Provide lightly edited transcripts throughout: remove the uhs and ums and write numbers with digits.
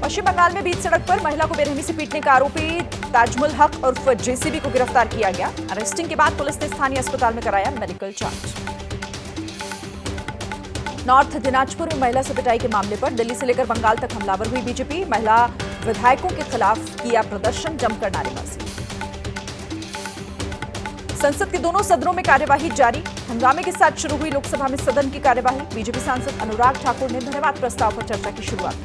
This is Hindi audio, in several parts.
पश्चिम बंगाल में बीच सड़क पर महिला को बेरहमी से पीटने का आरोपी ताजमुल हक उर्फ जेसीबी को गिरफ्तार किया गया। अरेस्टिंग के बाद पुलिस ने स्थानीय अस्पताल में कराया मेडिकल जांच। नॉर्थ दिनाजपुर में महिला से पिटाई के मामले पर दिल्ली से लेकर बंगाल तक हमलावर हुई बीजेपी। महिला विधायकों के खिलाफ किया प्रदर्शन, जमकर नारेबाजी। संसद के दोनों सदनों में कार्यवाही जारी। हंगामे के साथ शुरू हुई लोकसभा में सदन की कार्यवाही। बीजेपी सांसद अनुराग ठाकुर ने धन्यवाद प्रस्ताव पर चर्चा की शुरुआत।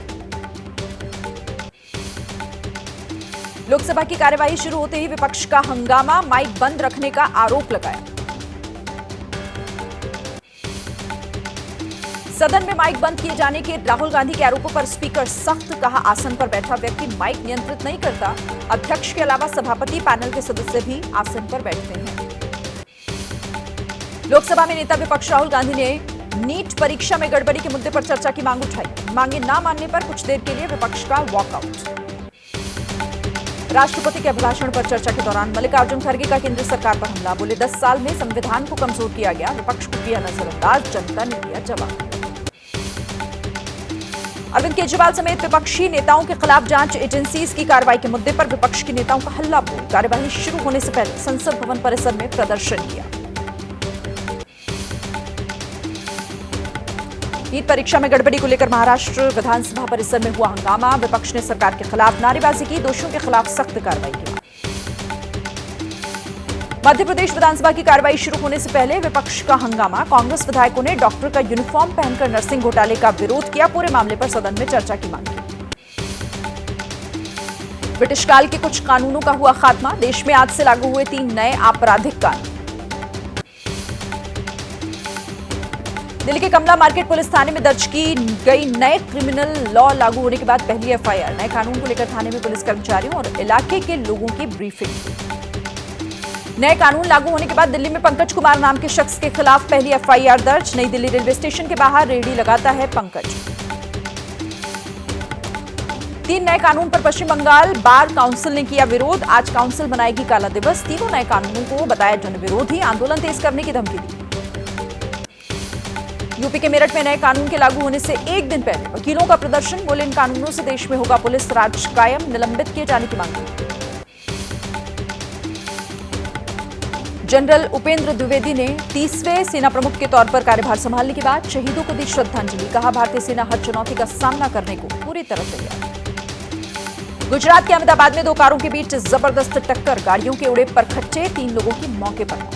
लोकसभा की कार्यवाही शुरू होते ही विपक्ष का हंगामा, माइक बंद रखने का आरोप लगाया। सदन में माइक बंद किए जाने के राहुल गांधी के आरोपों पर स्पीकर सख्त, कहा आसन पर बैठा व्यक्ति माइक नियंत्रित नहीं करता। अध्यक्ष के अलावा सभापति, पैनल के सदस्य भी आसन पर बैठते हैं। लोकसभा में नेता विपक्ष राहुल गांधी ने नीट परीक्षा में गड़बड़ी के मुद्दे पर चर्चा की मांग उठाई। मांगे न मानने पर कुछ देर के लिए विपक्ष का वॉकआउट। राष्ट्रपति के अभिभाषण पर चर्चा के दौरान मल्लिकार्जुन खड़गे का केंद्र सरकार पर हमला। बोले 10 साल में संविधान को कमजोर किया गया, विपक्ष को किया नजरअंदाज, जनता ने दिया जवाब। अरविंद केजरीवाल समेत विपक्षी नेताओं के खिलाफ जांच एजेंसीज की कार्रवाई के मुद्दे पर विपक्ष के नेताओं का हल्ला बोल। कार्यवाही शुरू होने से पहले संसद भवन परिसर में प्रदर्शन किया। नीट परीक्षा में गड़बड़ी को लेकर महाराष्ट्र विधानसभा परिसर में हुआ हंगामा। विपक्ष ने सरकार के खिलाफ नारेबाजी की, दोषियों के खिलाफ सख्त कार्रवाई की। मध्य प्रदेश विधानसभा की कार्रवाई शुरू होने से पहले विपक्ष का हंगामा। कांग्रेस विधायकों ने डॉक्टर का यूनिफॉर्म पहनकर नर्सिंग घोटाले का विरोध किया। पूरे मामले पर सदन में चर्चा की मांग की। ब्रिटिश काल के कुछ कानूनों का हुआ खात्मा। देश में आज से लागू हुए 3 नए आपराधिक कानून। दिल्ली के कमला मार्केट पुलिस थाने में दर्ज की गई नए क्रिमिनल लॉ लागू होने के बाद पहली एफआईआर। नए कानून को लेकर थाने में पुलिस कर्मचारियों और इलाके के लोगों की ब्रीफिंग। नए कानून लागू होने के बाद दिल्ली में पंकज कुमार नाम के शख्स के खिलाफ पहली एफआईआर दर्ज। नई दिल्ली रेलवे स्टेशन के बाहर रेहड़ी लगाता है पंकज। 3 नए कानून पर पश्चिम बंगाल बार काउंसिल ने किया विरोध। आज काउंसिल मनाएगी काला दिवस। तीनों नए कानूनों को बताया जन विरोधी, आंदोलन तेज करने की धमकी दी। यूपी के मेरठ में नए कानून के लागू होने से एक दिन पहले वकीलों का प्रदर्शन। बोले इन कानूनों से देश में होगा पुलिस राज कायम, निलंबित किए जाने की मांग की। जनरल उपेंद्र द्विवेदी ने 30वें सेना प्रमुख के तौर पर कार्यभार संभालने के बाद शहीदों को दी श्रद्धांजलि। कहा भारतीय सेना हर चुनौती का सामना करने को पूरी तरह तैयार। गुजरात के अहमदाबाद में 2 कारों के बीच जबरदस्त टक्कर। गाड़ियों के उड़े परखच्चे, 3 लोगों की मौके पर मौत।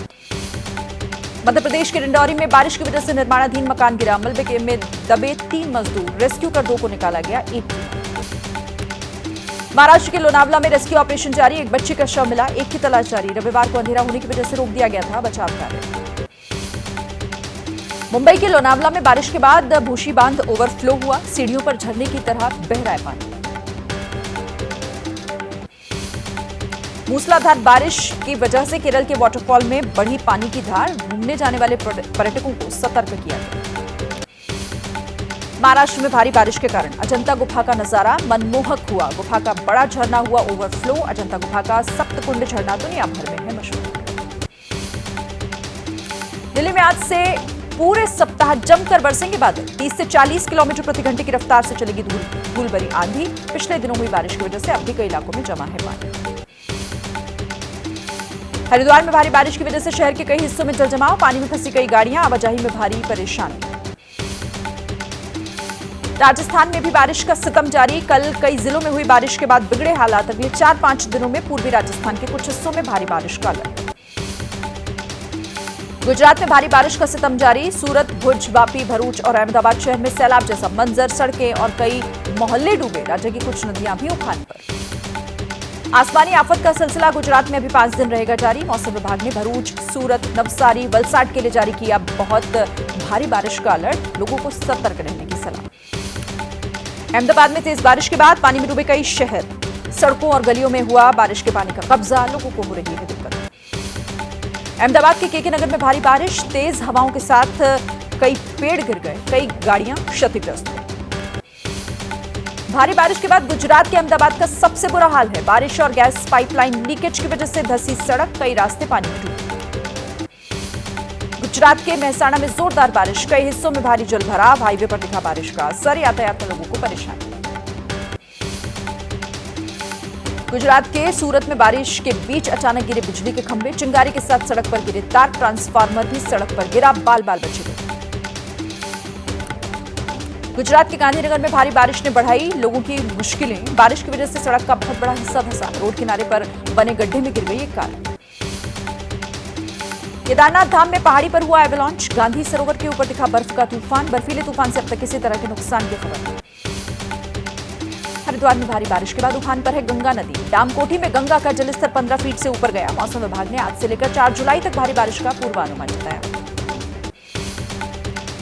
मध्य प्रदेश के डिंडौरी में बारिश की वजह से निर्माणाधीन मकान गिरा। मलबे में दबे 3 मजदूर, रेस्क्यू कर 2 को निकाला गया। महाराष्ट्र के लोनावला में रेस्क्यू ऑपरेशन जारी। एक बच्चे का शव मिला, एक की तलाश जारी। रविवार को अंधेरा होने की वजह से रोक दिया गया था बचाव कार्य। मुंबई के लोनावला में बारिश के बाद भूशी बांध ओवरफ्लो हुआ। सीढ़ियों पर झरने की तरह बह रहा है पानी। मूसलाधार बारिश की वजह से केरल के वाटरफॉल में बढ़ी पानी की धार। घूमने जाने वाले पर्यटकों को सतर्क किया गया। महाराष्ट्र में भारी बारिश के कारण अजंता गुफा का नजारा मनमोहक हुआ। गुफा का बड़ा झरना हुआ ओवरफ्लो। अजंता गुफा का सप्तकुंड झरना दुनिया भर में है मशहूर। दिल्ली में आज से पूरे सप्ताह जमकर बरसेंगे बादल। 30 से 40 किलोमीटर प्रति घंटे की रफ्तार से चलेगी धूल भरी आंधी। पिछले दिनों हुई बारिश की वजह से अब भी कई इलाकों में जमा है पानी। हरिद्वार में भारी बारिश की वजह से शहर के कई हिस्सों में जलजमाव। पानी में फंसी कई गाड़ियां, आवाजाही में भारी परेशानी। राजस्थान में भी बारिश का सितम जारी। कल कई जिलों में हुई बारिश के बाद बिगड़े हालात। अगले 4-5 दिनों में पूर्वी राजस्थान के कुछ हिस्सों में भारी बारिश का अलर्ट। गुजरात में भारी बारिश का सितम जारी। सूरत, भुज, वापी, भरूच और अहमदाबाद शहर में सैलाब जैसा मंजर। सड़कें और कई मोहल्ले डूबे। राज्य की कुछ नदियां भी उफान पर। आसमानी आफत का सिलसिला गुजरात में अभी 5 दिन रहेगा जारी। मौसम विभाग ने भरूच, सूरत, नवसारी, वलसाड के लिए जारी किया बहुत भारी बारिश का अलर्ट। लोगों को सतर्क रहने की सलाह। अहमदाबाद में तेज बारिश के बाद पानी में डूबे कई शहर। सड़कों और गलियों में हुआ बारिश के पानी का कब्जा। लोगों को हो रही है दिक्कत। अहमदाबाद के केके नगर में भारी बारिश, तेज हवाओं के साथ कई पेड़ गिर गए, कई गाड़ियां क्षतिग्रस्त हुई। भारी बारिश के बाद गुजरात के अहमदाबाद का सबसे बुरा हाल है। बारिश और गैस पाइपलाइन लीकेज की वजह से धंसी सड़क, कई रास्ते पानी में डूबे। गुजरात के मेहसाणा में जोरदार बारिश, कई हिस्सों में भारी जलभराव। हाईवे पर दिखा बारिश का असर, यातायात में लोगों को परेशानी। गुजरात के सूरत में बारिश के बीच अचानक गिरे बिजली के खंभे, चिंगारी के साथ सड़क पर गिरे तार, ट्रांसफार्मर भी सड़क पर गिरा, बाल बाल बचे लोग। गुजरात के गांधीनगर में भारी बारिश ने बढ़ाई लोगों की मुश्किलें, बारिश की वजह से सड़क का बहुत बड़ा हिस्सा धंसा, रोड किनारे पर बने गड्ढे में गिर गई एक कार। केदारनाथ धाम में पहाड़ी पर हुआ एवलांच, गांधी सरोवर के ऊपर दिखा बर्फ का तूफान, बर्फीले तूफान से अब तक किसी तरह के नुकसान की खबर नहीं। हरिद्वार में भारी बारिश के बाद उफान पर है गंगा नदी, डामकोठी में गंगा का जलस्तर 15 फीट से ऊपर गया। मौसम विभाग ने आज से लेकर 4 जुलाई तक भारी बारिश का पूर्वानुमान जताया।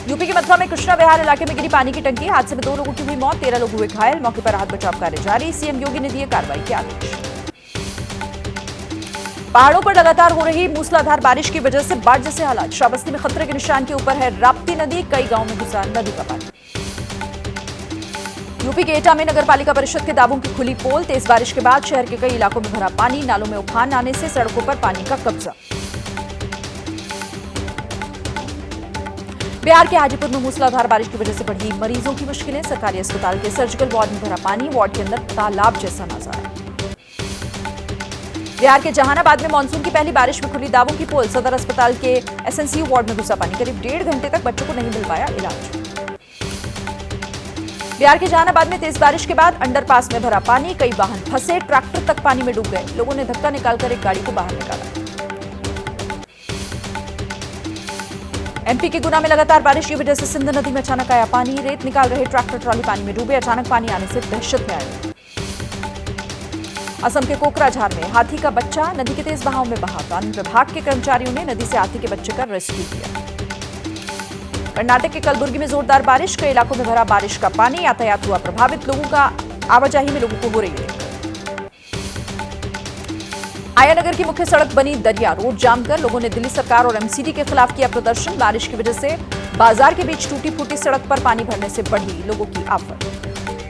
यूपी के मथुरा में कृष्णा विहार इलाके में गिरी पानी की टंकी, हादसे में 2 लोगों की हुई मौत, 13 लोग हुए घायल। मौके पर राहत बचाव कार्य जारी, सीएम योगी ने दिए कार्रवाई के आदेश। पहाड़ों पर लगातार हो रही मूसलाधार बारिश की वजह से बाढ़ जैसे हालात, श्रावस्ती में खतरे के निशान के ऊपर है राप्ती नदी, कई गांवों में घुसा नदी का पानी। यूपी के एटा में नगर पालिका परिषद के दावों की खुली पोल, तेज बारिश के बाद शहर के कई इलाकों में भरा पानी, नालों में उफान आने से सड़कों पर पानी का कब्जा। बिहार के हाजीपुर में मूसलाधार बारिश की वजह से बढ़ी मरीजों की मुश्किलें, सरकारी अस्पताल के सर्जिकल वार्ड में भरा पानी, वार्ड के अंदर तालाब जैसा नजारा। बिहार के जहानाबाद में मानसून की पहली बारिश में खुली दावों की पोल, सदर अस्पताल के एसएनसीयू वार्ड में घुसा पानी, करीब 1.5 घंटे तक बच्चों को नहीं मिल पाया इलाज। बिहार के जहानाबाद में तेज बारिश के बाद अंडरपास में भरा पानी, कई वाहन फंसे, ट्रैक्टर तक पानी में डूब गए, लोगों ने धक्का निकालकर एक गाड़ी को बाहर निकाला। एमपी के गुना में लगातार बारिश की वजह से सिंध नदी में अचानक आया पानी, रेत निकाल रहे ट्रैक्टर ट्रॉली पानी में डूबे, अचानक पानी आने से दहशत में आए। असम के कोकराझार में हाथी का बच्चा नदी के तेज बहाव में बहा, वन विभाग के कर्मचारियों ने नदी से हाथी के बच्चे का रेस्क्यू किया। कर्नाटक के कलबुर्गी में जोरदार बारिश, कई इलाकों में भरा बारिश का पानी, यातायात हुआ प्रभावित, लोगों का आवाजाही में लोगों को हो रही है दिक्कत। आयानगर की मुख्य सड़क बनी दरिया, रोड जाम कर लोगों ने दिल्ली सरकार और एमसीडी के खिलाफ किया प्रदर्शन, बारिश की वजह से बाजार के बीच टूटी फूटी सड़क पर पानी भरने से बढ़ी लोगों की आफत।